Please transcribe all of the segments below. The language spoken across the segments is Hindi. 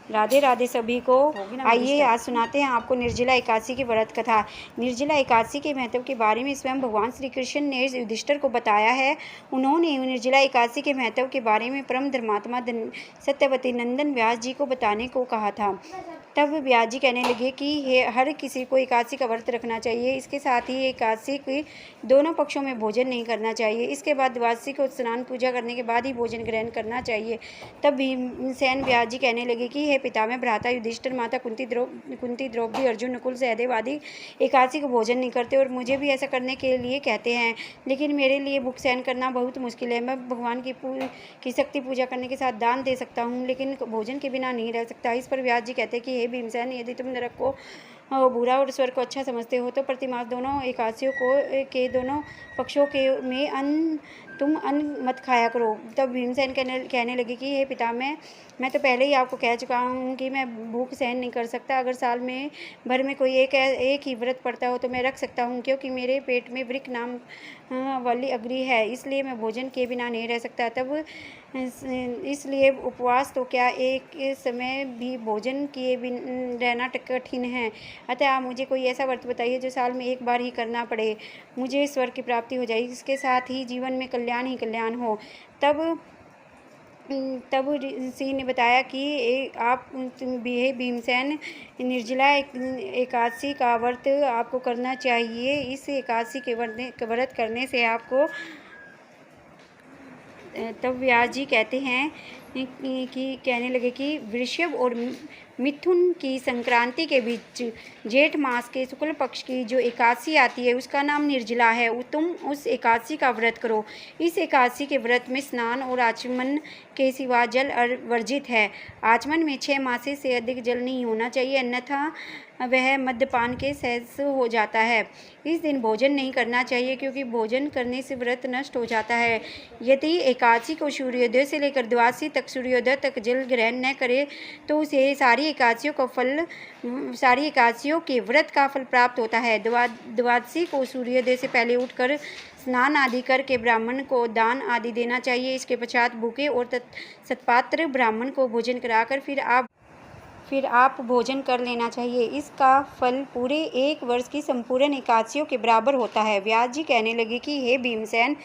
राधे राधे सभी को। होगी ना आइए आज सुनाते हैं आपको निर्जला एकादशी की व्रत कथा। निर्जला एकादशी के महत्व के बारे में स्वयं भगवान श्री कृष्ण ने युधिष्ठिर को बताया है। उन्होंने निर्जला एकादशी के महत्व के बारे में परम धर्मात्मा सत्यवती नंदन व्यास जी को बताने को कहा था। तब व्यास जी कहने लगे कि हर किसी को एकादशी का व्रत रखना चाहिए। इसके साथ ही एकादशी के दोनों पक्षों में भोजन नहीं करना चाहिए। इसके बाद द्वादशी को स्नान पूजा करने के बाद ही भोजन ग्रहण करना चाहिए। तब भीमसेन व्यास जी कहने लगे कि हे पितामह भ्राता युधिष्ठिर, माता कुंती, द्रौपदी, अर्जुन, नकुल सहदेव आदि एकादशी को भोजन नहीं करते और मुझे भी ऐसा करने के लिए कहते हैं, लेकिन मेरे लिए भूख सहन करना बहुत मुश्किल है। मैं भगवान की शक्ति पूजा करने के साथ दान दे सकता हूँ, लेकिन भोजन के बिना नहीं रह सकता। इस पर व्यास जी कहते हैं कि हे भीमसेन, यदि तुम नरक को बुरा और स्वर्ग को अच्छा समझते हो तो प्रतिमास दोनों एकादशियों के दोनों पक्षों के में तुम अन्न मत खाया करो। तब भीमसेन कहने लगे कि हे पितामह, मैं तो पहले ही आपको कह चुका हूँ कि मैं भूख सहन नहीं कर सकता। अगर साल में भर में कोई एक ही व्रत पड़ता हो तो मैं रख सकता हूँ, क्योंकि मेरे पेट में वृक नाम वाली अग्नि है, इसलिए मैं भोजन के बिना नहीं रह सकता। तब इसलिए उपवास तो क्या, एक समय भी भोजन किए बिन रहना कठिन है। अतः आप मुझे कोई ऐसा व्रत बताइए जो साल में एक बार ही करना पड़े, मुझे स्वर्ग की प्राप्ति हो जाए, इसके साथ ही जीवन में कल्याण ही कल्याण हो। तब ऋषि ने बताया कि आप हे भीमसेन, निर्जला एकादशी का व्रत आपको करना चाहिए। इस एकादशी के व्रत करने से आपको, तब व्यास जी कहते हैं कि कहने लगे कि वृषभ और मिथुन की संक्रांति के बीच जेठ मास के शुक्ल पक्ष की जो एकादशी आती है उसका नाम निर्जला है। तुम उस एकादशी का व्रत करो। इस एकादशी के व्रत में स्नान और आचमन के सिवा जल वर्जित है। आचमन में 6 मासे से अधिक जल नहीं होना चाहिए, अन्यथा वह मद्यपान के सहज हो जाता है। इस दिन भोजन नहीं करना चाहिए, क्योंकि भोजन करने से व्रत नष्ट हो जाता है। यदि एकादशी को सूर्योदय से लेकर द्वादशी तक सूर्योदय तक जल ग्रहण न करे तो उसे सारी एकादशियों के व्रत का फल प्राप्त होता है। द्वादशी को सूर्योदय से पहले उठकर स्नान आदि करके ब्राह्मण को दान आदि देना चाहिए। इसके पश्चात भूखे और सत्पात्र ब्राह्मण को भोजन कराकर फिर आप भोजन कर लेना चाहिए। इसका फल पूरे 1 वर्ष की संपूर्ण एकादशियों के बराबर होता है। व्यास जी कहने लगे कि हे भीमसेन,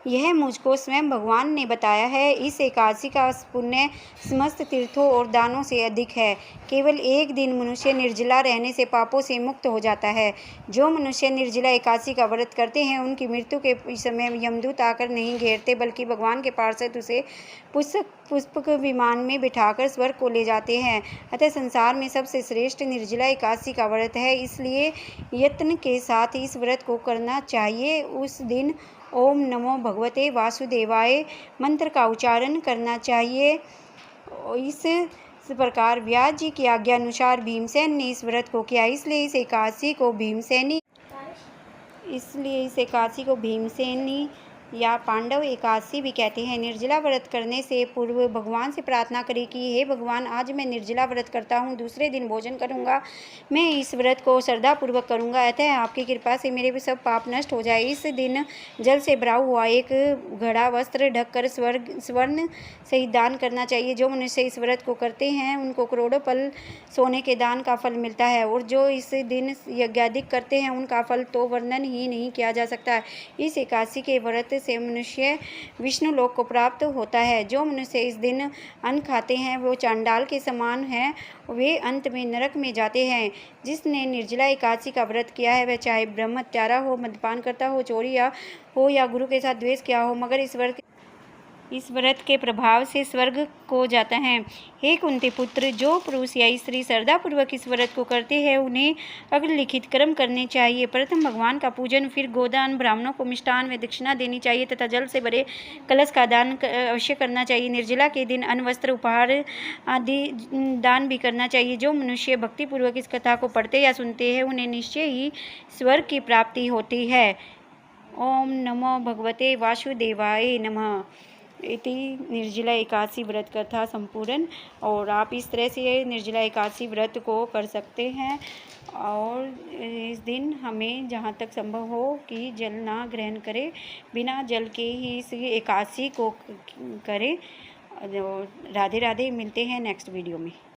यह मुझको स्वयं भगवान ने बताया है। इस एकादशी का पुण्य समस्त तीर्थों और दानों से अधिक है। केवल एक दिन मनुष्य निर्जला रहने से पापों से मुक्त हो जाता है। जो मनुष्य निर्जला एकादशी का व्रत करते हैं उनकी मृत्यु के समय यमदूत आकर नहीं घेरते, बल्कि भगवान के पार्षद उसे पुष्पक विमान में बिठाकर स्वर्ग को ले जाते हैं। अतः संसार में सबसे श्रेष्ठ निर्जला एकादशी का व्रत है, इसलिए यत्न के साथ इस व्रत को करना चाहिए। उस दिन ओम नमो भगवते वासुदेवाय मंत्र का उच्चारण करना चाहिए। इस प्रकार व्यास जी की आज्ञा अनुसार भीमसेन ने इस व्रत को किया, इसलिए इस एकादशी को भीमसेनी या पांडव एकादशी भी कहते हैं। निर्जला व्रत करने से पूर्व भगवान से प्रार्थना करें कि हे भगवान, आज मैं निर्जला व्रत करता हूँ, दूसरे दिन भोजन करूँगा, मैं इस व्रत को श्रद्धापूर्वक करूँगा, अतः आपकी कृपा से मेरे भी सब पाप नष्ट हो जाए। इस दिन जल से भरा हुआ एक घड़ा वस्त्र ढककर स्वर्ण सहित दान करना चाहिए। जो मनुष्य इस व्रत को करते हैं उनको करोड़ों पल सोने के दान का फल मिलता है, और जो इस दिन यज्ञादिक करते हैं उनका फल तो वर्णन ही नहीं किया जा सकता। इस एकादशी के व्रत से मनुष्य विष्णु लोक को प्राप्त होता है। जो मनुष्य इस दिन अन्न खाते हैं वो चांडाल के समान है, वे अंत में नरक में जाते हैं। जिसने निर्जला एकादशी का व्रत किया है वह चाहे ब्रह्म हत्यारा हो, मद्यपान करता हो, चोरी हो या गुरु के साथ द्वेष किया हो, मगर इस व्रत के प्रभाव से स्वर्ग को जाता है। हे कुंती पुत्र, जो पुरुष या स्त्री श्रद्धापूर्वक इस व्रत को करते हैं उन्हें अग्रलिखित कर्म करने चाहिए। प्रथम भगवान का पूजन, फिर गोदान, ब्राह्मणों को मिष्टान व दक्षिणा देनी चाहिए तथा जल से भरे कलश का दान अवश्य करना चाहिए। निर्जला के दिन अन्न, वस्त्र, उपहार आदि दान भी करना चाहिए। जो मनुष्य भक्तिपूर्वक इस कथा को पढ़ते या सुनते हैं उन्हें निश्चय ही स्वर्ग की प्राप्ति होती है। ओम नमो भगवते वासुदेवाय नमः। इति निर्जला एकादशी व्रत कथा संपूर्ण। और आप इस तरह से निर्जला एकादशी व्रत को कर सकते हैं, और इस दिन हमें जहाँ तक संभव हो कि जल ना ग्रहण करें, बिना जल के ही इस एकादशी को करें। राधे राधे, मिलते हैं नेक्स्ट वीडियो में।